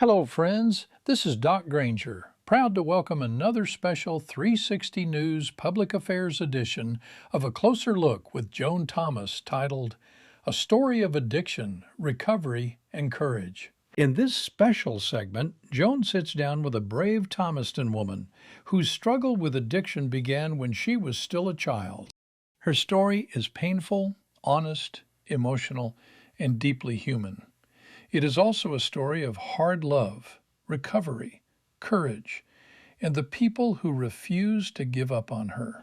Hello, friends. This is Doc Granger, proud to welcome another special 360 News Public Affairs edition of A Closer Look with Joan Thomas titled A Story of Addiction, Recovery, and Courage. In this special segment, Joan sits down with a brave Thomaston woman whose struggle with addiction began when she was still a child. Her story is painful, honest, emotional, and deeply human. It is also a story of hard love, recovery, courage, and the people who refuse to give up on her.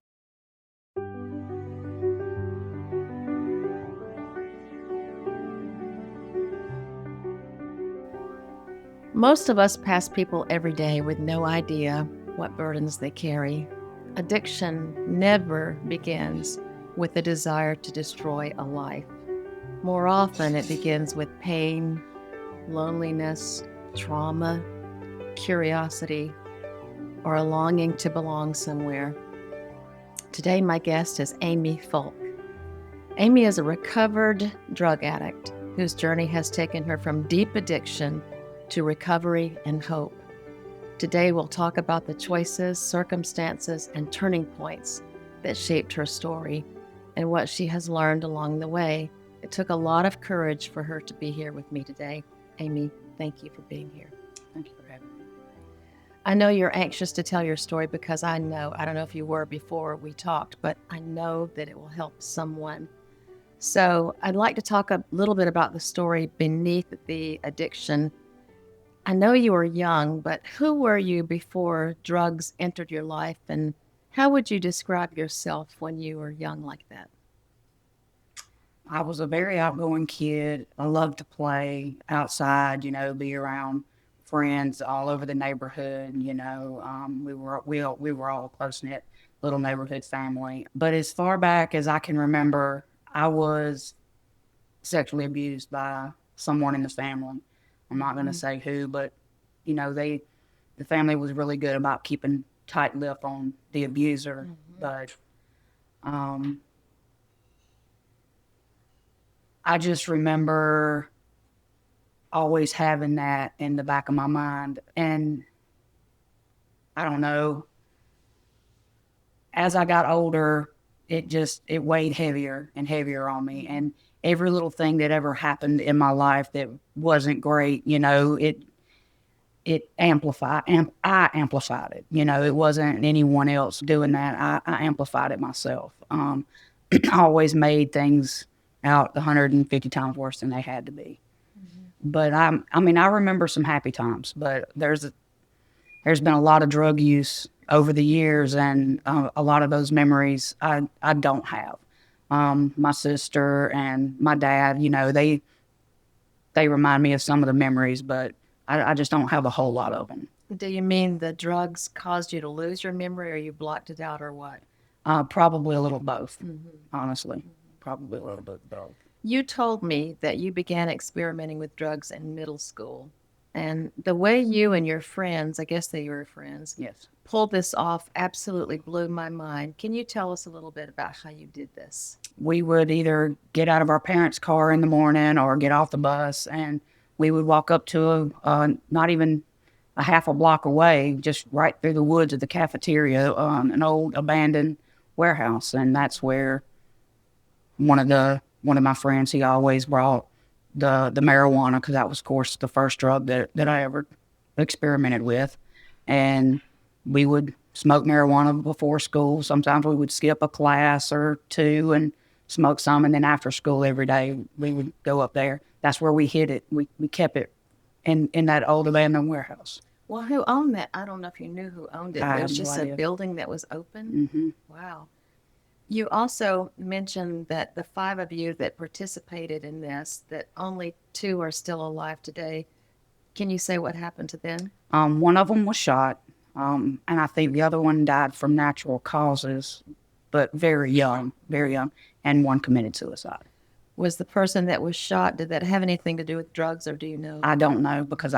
Most of us pass people every day with no idea what burdens they carry. Addiction never begins with the desire to destroy a life. More often, it begins with pain, loneliness, trauma, curiosity, or a longing to belong somewhere. Today, my guest is Amy Fulk. Amy is a recovered drug addict whose journey has taken her from deep addiction to recovery and hope. Today, we'll talk about the choices, circumstances, and turning points that shaped her story and what she has learned along the way. It took a lot of courage for her to be here with me today. Amy, thank you for being here. Thank you for having me. I know you're anxious to tell your story because I don't know if you were before we talked, but I know that it will help someone. So I'd like to talk a little bit about the story beneath the addiction. I know you were young, but who were you before drugs entered your life, and how would you describe yourself when you were young like that? I was a very outgoing kid. I loved to play outside, be around friends all over the neighborhood. We were all a close-knit little neighborhood family. But as far back as I can remember, I was sexually abused by someone in the family. I'm not going to say who, but the family was really good about keeping tight lip on the abuser. But I just remember always having that in the back of my mind. And I don't know, as I got older, it weighed heavier and heavier on me. And every little thing that ever happened in my life that wasn't great, it amplified, and I amplified it. It wasn't anyone else doing that. I amplified it myself. I always made things out 150 times worse than they had to be. But I remember some happy times, but there's been a lot of drug use over the years, and a lot of those memories I don't have. My sister and my dad, they remind me of some of the memories, but I just don't have a whole lot of them. Do you mean the drugs caused you to lose your memory, or you blocked it out, or what? Probably a little both, honestly. Probably a little bit both. You told me that you began experimenting with drugs in middle school. And the way you and your friends, I guess they were friends, Yes. pulled this off absolutely blew my mind. Can you tell us a little bit about how you did this? We would either get out of our parents' car in the morning or get off the bus, and we would walk up to not even a half a block away, just right through the woods of the cafeteria, an old abandoned warehouse. And that's where one of my friends, he always brought the marijuana, because that was, of course, the first drug that I ever experimented with. And we would smoke marijuana before school. Sometimes we would skip a class or two and smoke some, and then after school every day we would go up there. That's where we hid it. We kept it in that old abandoned warehouse. Well, who owned that? I don't know if you knew who owned it. It was just a building that was open? Mm-hmm. Wow. You also mentioned that the 5 of you that participated in this, that only 2 are still alive today. Can you say what happened to them? One of them was shot, and I think the other one died from natural causes, but very young, and one committed suicide. Was the person that was shot, did that have anything to do with drugs, or do you know? I don't know, because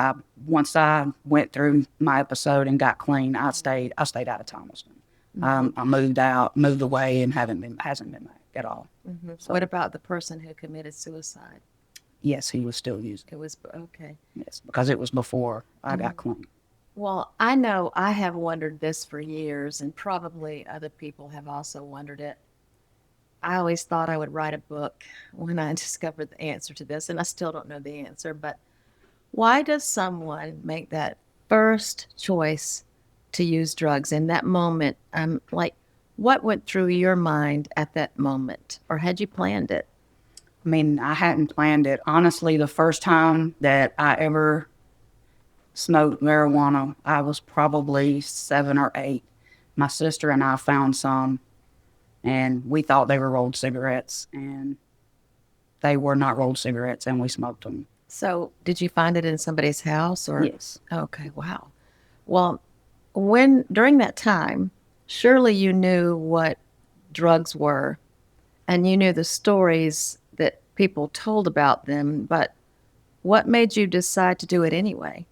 once I went through my episode and got clean, I stayed out of Thomaston. I moved away, and hasn't been back at all. So. What about the person who committed suicide? yes, he was still using. It was okay. Yes, because it was before I got clean. Well, I know I have wondered this for years, and probably other people have also wondered it. I always thought I would write a book when I discovered the answer to this, and I still don't know the answer. But why does someone make that first choice to use drugs in that moment? Like, what went through your mind at that moment, or had you planned it? I mean, I hadn't planned it. Honestly, the first time that I ever smoked marijuana, I was probably 7 or 8. My sister and I found some, and we thought they were rolled cigarettes, and they were not rolled cigarettes, and we smoked them. So, did you find it in somebody's house, or? Yes. Okay, wow. Well, when during that time, surely you knew what drugs were, and you knew the stories that people told about them, but what made you decide to do it anyway?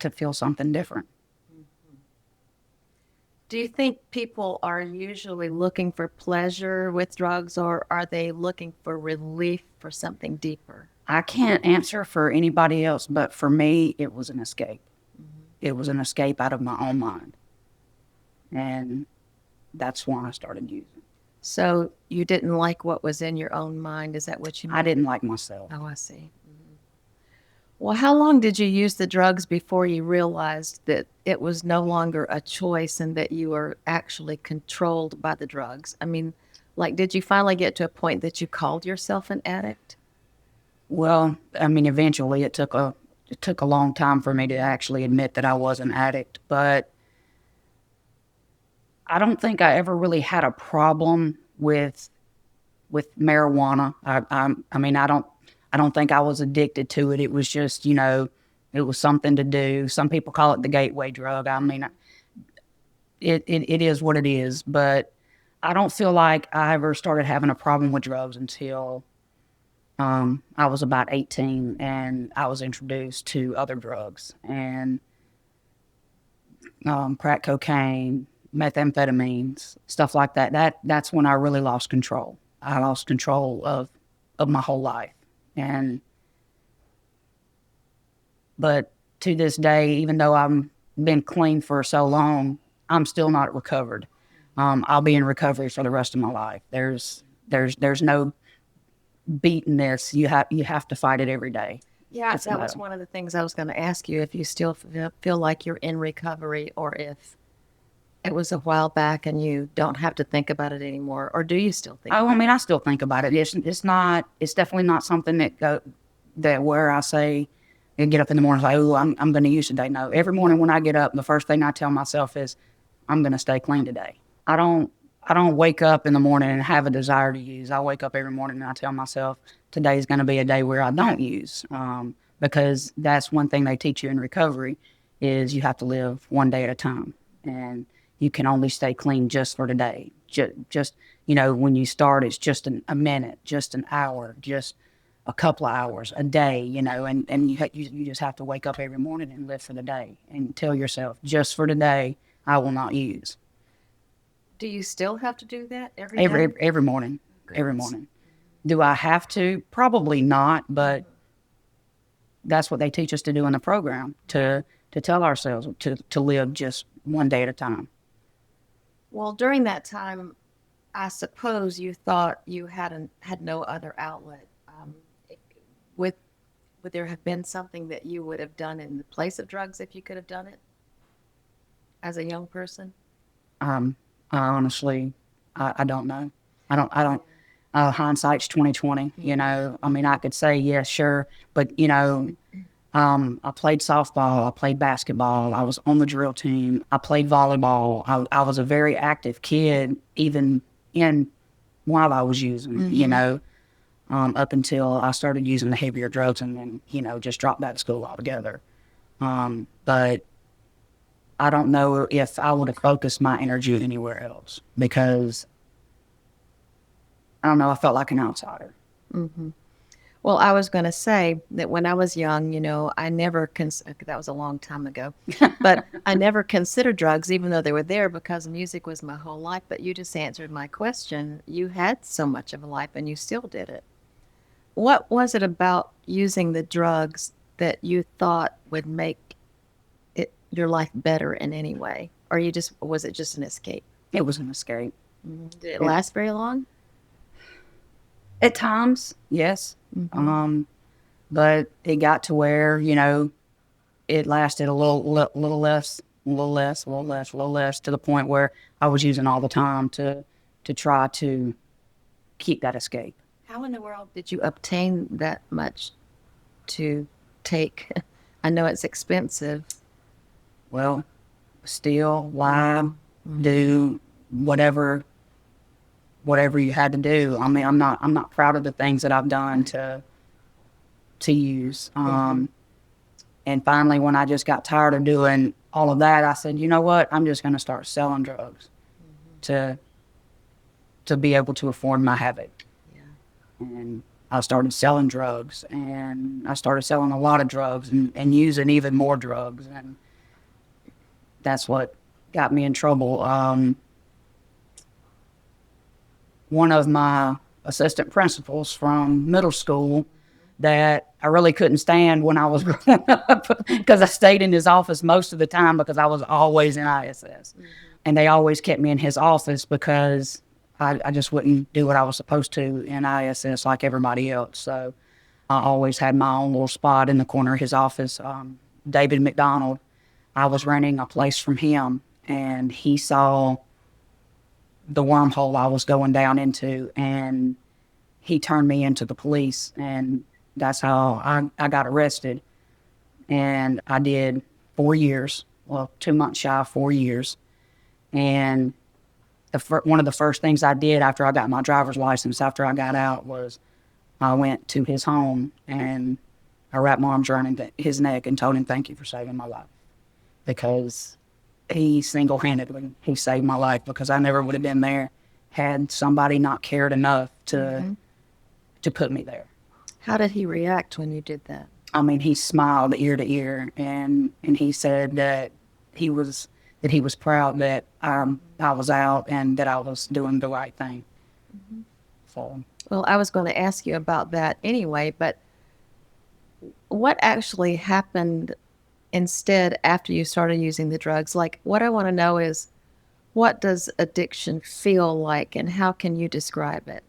To feel something different. Do you think people are usually looking for pleasure with drugs, or are they looking for relief for something deeper? I can't answer for anybody else, but for me, it was an escape. It was an escape out of my own mind. And that's why I started using. So you didn't like what was in your own mind? Is that what you mean? I didn't like myself. Oh, I see. Well, how long did you use the drugs before you realized that it was no longer a choice and that you were actually controlled by the drugs? I mean, like, did you finally get to a point that you called yourself an addict? Well, I mean, eventually it took a long time for me to actually admit that I was an addict, but I don't think I ever really had a problem with marijuana. I mean, I don't think I was addicted to it. It was just, it was something to do. Some people call it the gateway drug. I mean, it is what it is, but I don't feel like I ever started having a problem with drugs until I was about 18, and I was introduced to other drugs, and crack cocaine, methamphetamines, stuff like that. That's when I really lost control. I lost control of my whole life. But to this day, even though I've been clean for so long, I'm still not recovered. I'll be in recovery for the rest of my life. There's no beating this. You have to fight it every day. Yeah, that was one of the things I was going to ask you, if you still feel like you're in recovery, or if it was a while back and you don't have to think about it anymore, or do you still think I mean, I still think about it. It's definitely not something that where I say and get up in the morning and say, oh, I'm going to use today. No, every morning when I get up, the first thing I tell myself is, I'm going to stay clean today. I don't wake up in the morning and have a desire to use. I wake up every morning and I tell myself, today's going to be a day where I don't use, because that's one thing they teach you in recovery is you have to live one day at a time, and you can only stay clean just for today. Just when you start, it's just a minute, just an hour, just a couple of hours a day, and you just have to wake up every morning and live for the day and tell yourself, just for today, I will not use. Do you still have to do that every day? Every morning. Goodness. Every morning. Do I have to? Probably not, but that's what they teach us to do in the program, to tell ourselves to live just one day at a time. Well, during that time, I suppose you thought you had no other outlet. Would there have been something that you would have done in the place of drugs if you could have done it as a young person? Honestly, I don't know. I don't. Hindsight's 20/20. I mean, I could say yes, sure, but I played softball, I played basketball, I was on the drill team, I played volleyball. I was a very active kid, even while I was using. Up until I started using the heavier drugs, and then just dropped out of school altogether. But I don't know if I would have focused my energy anywhere else, because I don't know, I felt like an outsider. Mm-hmm. Well, I was going to say that when I was young, I never that was a long time ago, but I never considered drugs, even though they were there, because music was my whole life. But you just answered my question. You had so much of a life and you still did it. What was it about using the drugs that you thought would make your life better in any way? Or was it just an escape? It was an escape. Did it last very long? At times, yes. But it got to where, it lasted a little less, to the point where I was using all the time to try to keep that escape. How in the world did you obtain that much to take? I know it's expensive. Well, steal, lie, do whatever you had to do. I mean, I'm not proud of the things that I've done to use. And finally, when I just got tired of doing all of that, I said, you know what? I'm just going to start selling drugs to be able to afford my habit. Yeah. And I started selling drugs, and I started selling a lot of drugs and using even more drugs. And that's what got me in trouble. One of my assistant principals from middle school that I really couldn't stand when I was growing up, because I stayed in his office most of the time because I was always in ISS. And they always kept me in his office because I just wouldn't do what I was supposed to in ISS like everybody else. So I always had my own little spot in the corner of his office. David McDonald, I was renting a place from him, and he saw the wormhole I was going down into, and he turned me into the police, and that's how I got arrested. And I did 4 years, 2 months shy of 4 years. And one of the first things I did after I got my driver's license, after I got out, was I went to his home and I wrapped my arms around his neck and told him, thank you for saving my life. Because he single-handedly, he saved my life, because I never would have been there had somebody not cared enough to put me there. How did he react when you did that? I mean, he smiled ear to ear, and he said that he was proud that I was out and that I was doing the right thing. So, well, I was going to ask you about that anyway, but what actually happened instead after you started using the drugs? Like, what I want to know is, what does addiction feel like, and how can you describe it?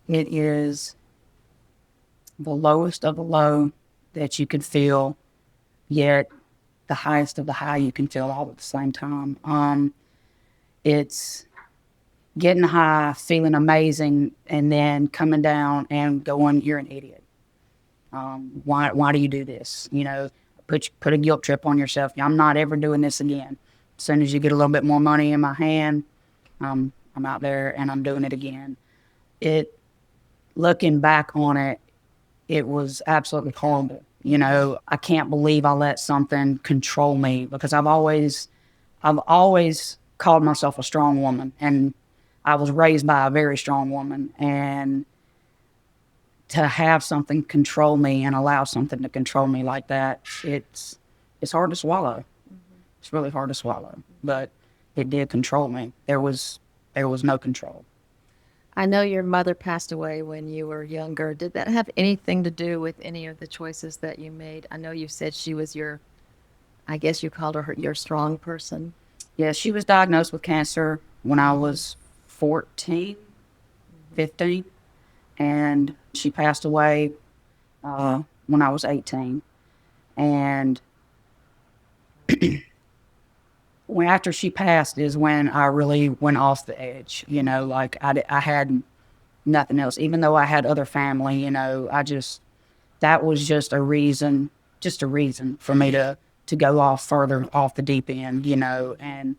It is the lowest of the low that you could feel, yet the highest of the high you can feel all at the same time. It's getting high, feeling amazing, and then coming down and going, you're an idiot. Why do you do this? Put a guilt trip on yourself. I'm not ever doing this again. As soon as you get a little bit more money in my hand, I'm out there and I'm doing it again. Looking back on it, it was absolutely horrible. I can't believe I let something control me, because I've always called myself a strong woman, and I was raised by a very strong woman, and to have something control me and allow something to control me like that, it's hard to swallow. It's really hard to swallow, but it did control me. There was no control. I know your mother passed away when you were younger. Did that have anything to do with any of the choices that you made? I know you said she was I guess you called her your strong person. Yeah, she was diagnosed with cancer when I was 14, 15, and she passed away when I was 18. And after she passed is when I really went off the edge. Like I had nothing else. Even though I had other family, that was just a reason for me to go off further off the deep end, and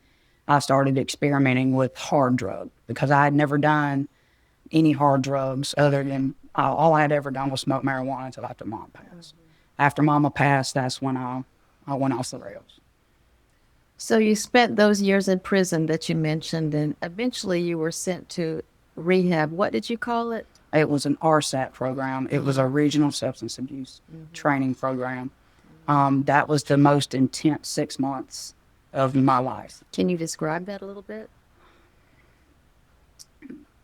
I started experimenting with hard drugs, because I had never done any hard drugs other than all I had ever done was smoke marijuana until after Mom passed. After Mama passed, that's when I went off the rails. So you spent those years in prison that you mentioned, and eventually you were sent to rehab. What did you call it? It was an RSAT program. It was a regional substance abuse training program. That was the most intense 6 months of my life. Can you describe that a little bit?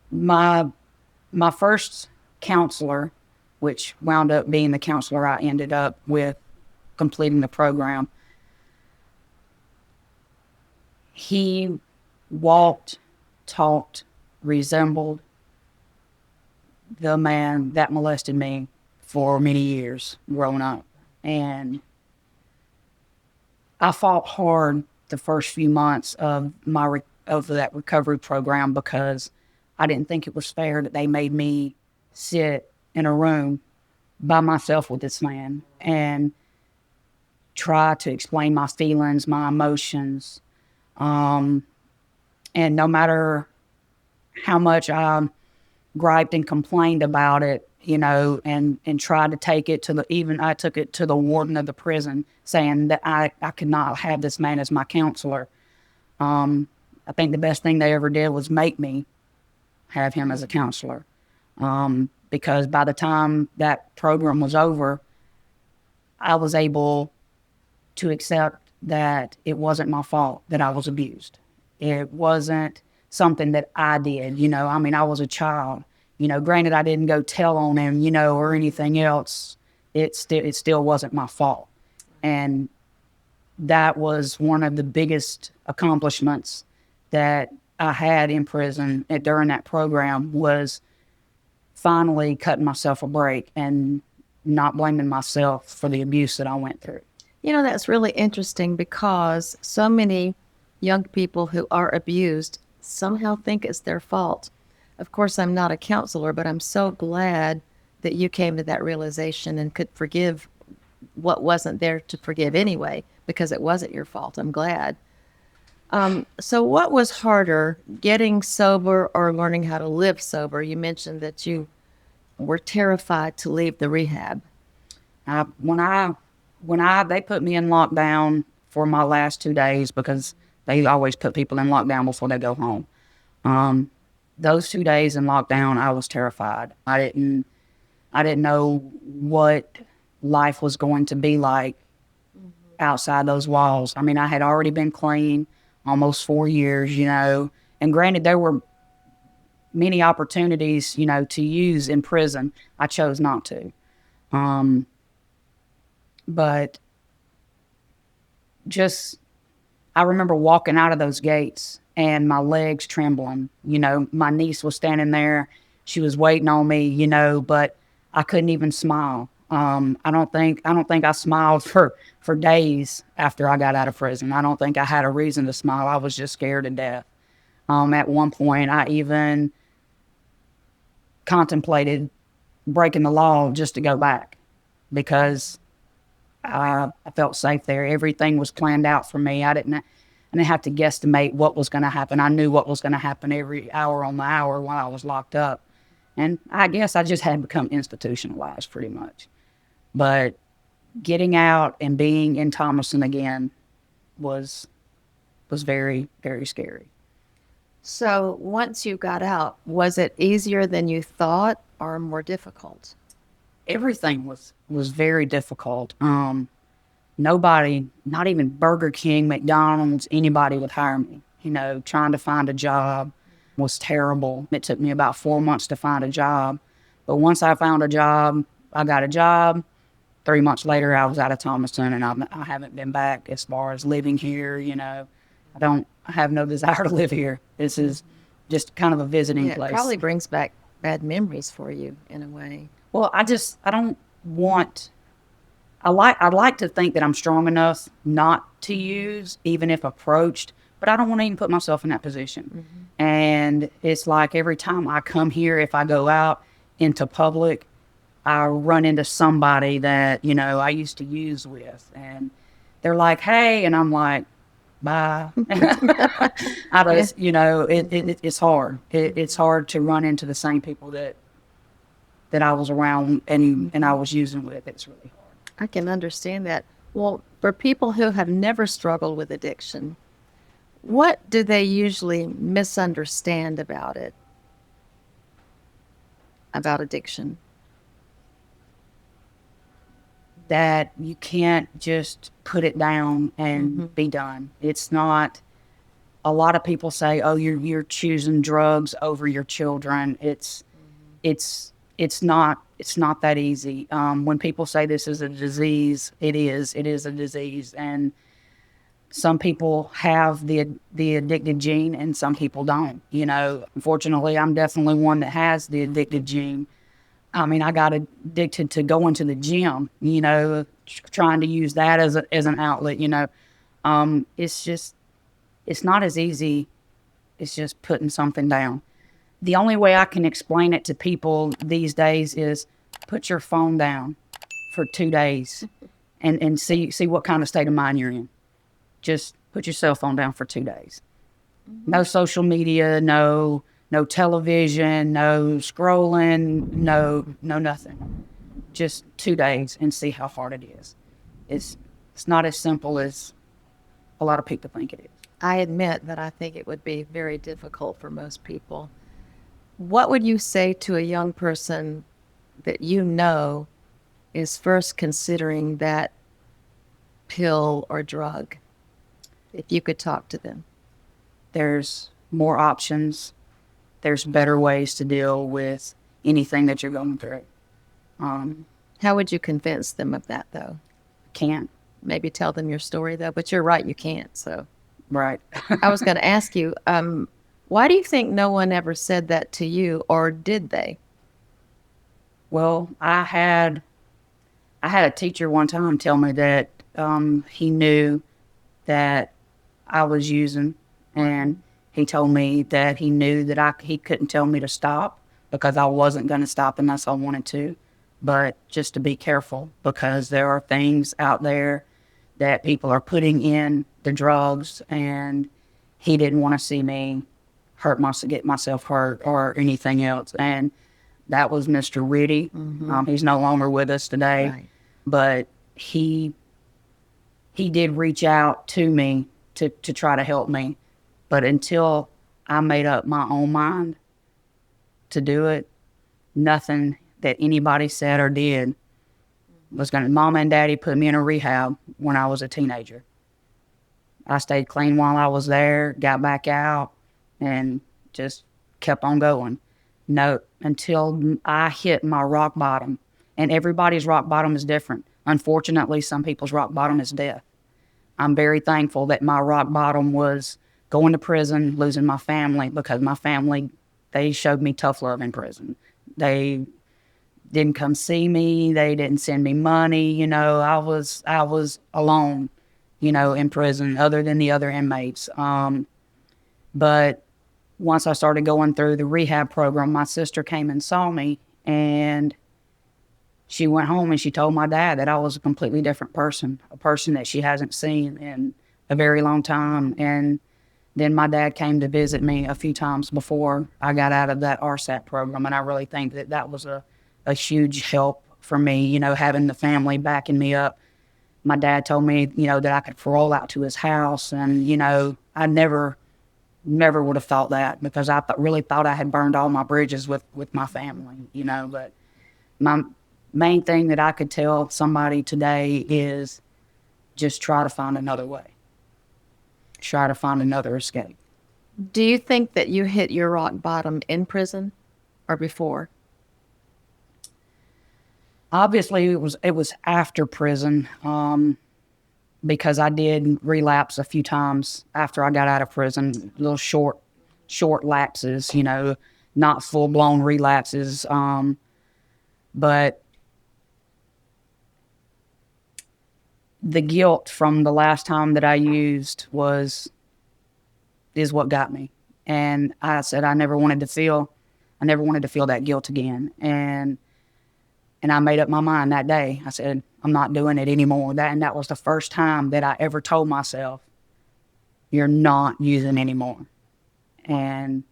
My first counselor which wound up being the counselor I ended up with completing the program. He walked, talked, resembled the man that molested me for many years growing up. And I fought hard the first few months of of that recovery program because I didn't think it was fair that they made me sit in a room by myself with this man and try to explain my feelings, my emotions. And no matter how much I griped and complained about it, you know, and tried to take it to I took it to the warden of the prison saying that I could not have this man as my counselor. I think the best thing they ever did was make me have him as a counselor. Because by the time that program was over, I was able to accept that it wasn't my fault that I was abused. It wasn't something that I did, you know. I mean, I was a child, you know. Granted, I didn't go tell on him, you know, or anything else. It still wasn't my fault. And that was one of the biggest accomplishments that I had in prison during that program, was finally cutting myself a break and not blaming myself for the abuse that I went through. You know, that's really interesting because so many young people who are abused somehow think it's their fault. Of course, I'm not a counselor, but I'm so glad that you came to that realization and could forgive what wasn't there to forgive anyway, because it wasn't your fault. I'm glad. So what was harder, getting sober or learning how to live sober? You mentioned that you were terrified to leave the rehab. They put me in lockdown for my last 2 days, because they always put people in lockdown before they go home. Those 2 days in lockdown, I was terrified. I didn't know what life was going to be like outside those walls. I mean, I had already been clean almost 4 years, you know, and granted, there were many opportunities, you know, to use in prison. I chose not to. But just, I remember walking out of those gates and my legs trembling. You know, my niece was standing there. She was waiting on me, you know, but I couldn't even smile. I don't think I smiled for days after I got out of prison. I don't think I had a reason to smile. I was just scared to death. At one point, I even contemplated breaking the law just to go back, because I felt safe there. Everything was planned out for me. I didn't have to guesstimate what was going to happen. I knew what was going to happen every hour on the hour while I was locked up. And I guess I just had become institutionalized pretty much. But getting out and being in Thomaston again was very, very scary. So once you got out, was it easier than you thought or more difficult? Everything was very difficult. Nobody, not even Burger King, McDonald's, anybody would hire me. You know, trying to find a job was terrible. It took me about 4 months to find a job. But once I found a job, I got a job. 3 months later, I was out of Thomaston, and I haven't been back as far as living here, you know. I have no desire to live here. This is just kind of a visiting place. It probably brings back bad memories for you in a way. Well, I don't want, I'd like to think that I'm strong enough not to use, even if approached, but I don't want to even put myself in that position. Mm-hmm. And it's like every time I come here, if I go out into public, I run into somebody that, you know, I used to use with, and they're like, hey, and I'm like, bye. I just, you know, it's hard. It's hard to run into the same people that I was around and I was using with. It's really hard. I can understand that. Well, for people who have never struggled with addiction, what do they usually misunderstand about it? About addiction? That you can't just put it down and be done. It's not. A lot of people say, "Oh, you're choosing drugs over your children." It's it's not that easy. When people say this is a disease, it is a disease, and some people have the addicted gene and some people don't. Unfortunately, I'm definitely one that has the addicted gene. I mean, I got addicted to going to the gym, trying to use that as an outlet. It's not as easy. It's just putting something down. The only way I can explain it to people these days is put your phone down for 2 days and see what kind of state of mind you're in. Just put your cell phone down for 2 days. No social media, no television, no scrolling, no nothing. Just 2 days and see how hard it is. It's not as simple as a lot of people think it is. I admit that I think it would be very difficult for most people. What would you say to a young person that is first considering that pill or drug, if you could talk to them? There's more options. There's better ways to deal with anything that you're going through. How would you convince them of that, though? Can't. Maybe tell them your story, though, but you're right, you can't, so. Right. I was going to ask you, why do you think no one ever said that to you, or did they? Well, I had a teacher one time tell me that he knew that I was using, and he told me that he knew that he couldn't tell me to stop because I wasn't going to stop unless I wanted to, but just to be careful because there are things out there that people are putting in the drugs, and he didn't want to see me get myself hurt or anything else. And that was Mr. Whitty. Mm-hmm. He's no longer with us today, Right. But he did reach out to me to try to help me. But until I made up my own mind to do it, nothing that anybody said or did was going to. Mom and Daddy put me in a rehab when I was a teenager. I stayed clean while I was there, got back out, and just kept on going. No, until I hit my rock bottom. And everybody's rock bottom is different. Unfortunately, some people's rock bottom is death. I'm very thankful that my rock bottom was going to prison, losing my family, because my family, they showed me tough love in prison. They didn't come see me. They didn't send me money. I was alone, in prison other than the other inmates. But once I started going through the rehab program, my sister came and saw me, and she went home and she told my dad that I was a completely different person, a person that she hasn't seen in a very long time. And then my dad came to visit me a few times before I got out of that RSAT program, and I really think that was a huge help for me, having the family backing me up. My dad told me, that I could parole out to his house, and, I never would have thought that because I really thought I had burned all my bridges with my family, but my main thing that I could tell somebody today is just try to find another way. Try to find another escape. Do you think that you hit your rock bottom in prison or before? Obviously, it was after prison, because I did relapse a few times after I got out of prison. Little short lapses, not full blown relapses. But the guilt from the last time that I used is what got me. And I said I never wanted to feel that guilt again. And I made up my mind that day. I said, I'm not doing it anymore. That was the first time that I ever told myself, you're not using anymore. And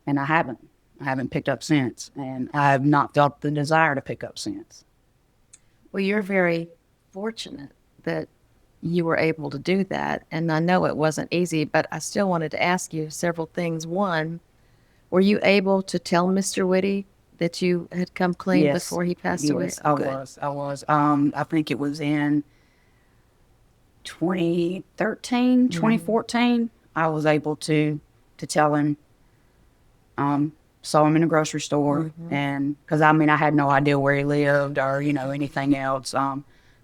I haven't picked up since. And I have not felt the desire to pick up since. Well, you're very fortunate that you were able to do that. And I know it wasn't easy, but I still wanted to ask you several things. One, were you able to tell Mr. Whitty that you had come clean before he passed away? Yes, I was. I think it was in 2013, 2014. I was able to tell him saw him in the grocery store, and because I had no idea where he lived or anything else.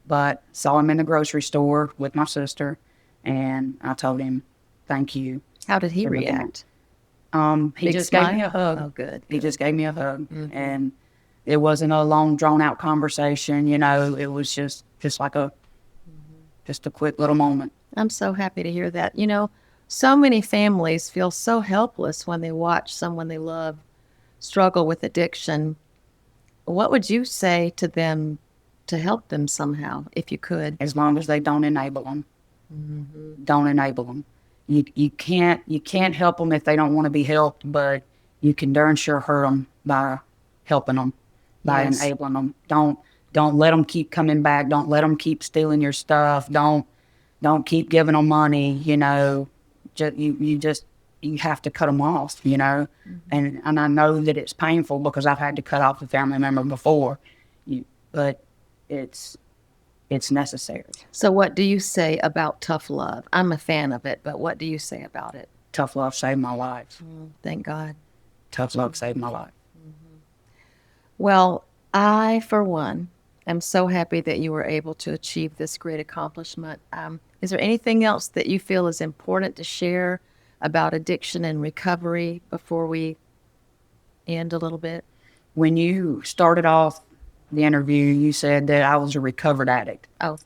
But saw him in the grocery store with my sister, and I told him, "Thank you." How did he for looking at- react? He Big just gave me smile? a hug. Oh, good. He just gave me a hug, and it wasn't a long, drawn out conversation. It was just like just a quick little moment. I'm so happy to hear that. So many families feel so helpless when they watch someone they love struggle with addiction. What would you say to them to help them somehow, if you could? As long as they don't enable them, don't enable them. You can't help them if they don't want to be helped, but you can darn sure hurt them by helping them, by Yes. enabling them. Don't let them keep coming back. Don't let them keep stealing your stuff. Don't keep giving them money. You have to cut them off. And I know that it's painful because I've had to cut off a family member before, but it's necessary. So what do you say about tough love? I'm a fan of it, but what do you say about it? Tough love saved my life. Thank God. Tough love saved my life. Well, I, for one, am so happy that you were able to achieve this great accomplishment. Is there anything else that you feel is important to share about addiction and recovery before we end a little bit? When you started off the interview, you said that I was a recovered addict. Oh,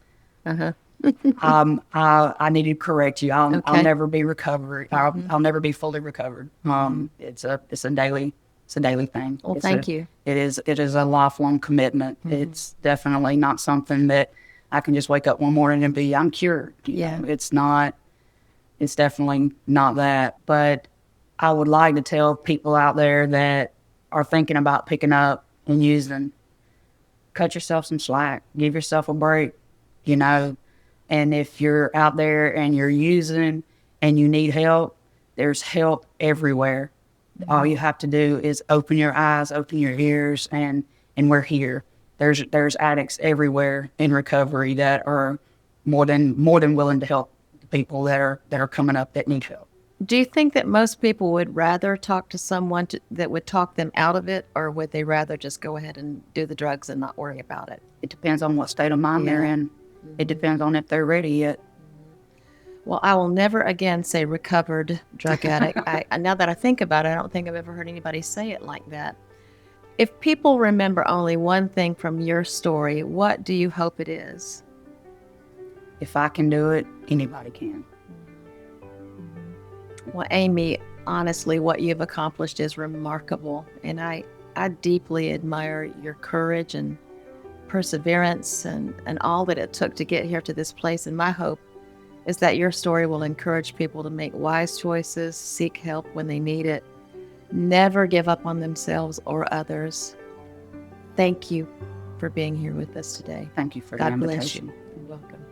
uh-huh. I need to correct you. I'll Okay. never be recovered. I'll never be fully recovered. It's a daily thing. Well, It's thank you. It is a lifelong commitment. It's definitely not something that I can just wake up one morning and be, I'm cured. Yeah. It's not. It's definitely not that. But I would like to tell people out there that are thinking about picking up and using, cut yourself some slack. Give yourself a break. And if you're out there and you're using and you need help, there's help everywhere. All you have to do is open your eyes, open your ears, and we're here. There's addicts everywhere in recovery that are more than willing to help the people that are coming up that need help. Do you think that most people would rather talk to someone that would talk them out of it, or would they rather just go ahead and do the drugs and not worry about it? It depends on what state of mind they're in. It depends on if they're ready yet. Well, I will never again say recovered drug addict. Now that I think about it, I don't think I've ever heard anybody say it like that. If people remember only one thing from your story, what do you hope it is? If I can do it, anybody can. Well, Amy, honestly, what you've accomplished is remarkable. And I deeply admire your courage and perseverance and all that it took to get here to this place. And my hope is that your story will encourage people to make wise choices, seek help when they need it, never give up on themselves or others. Thank you for being here with us today. Thank you for the God bless invitation. you. You're welcome.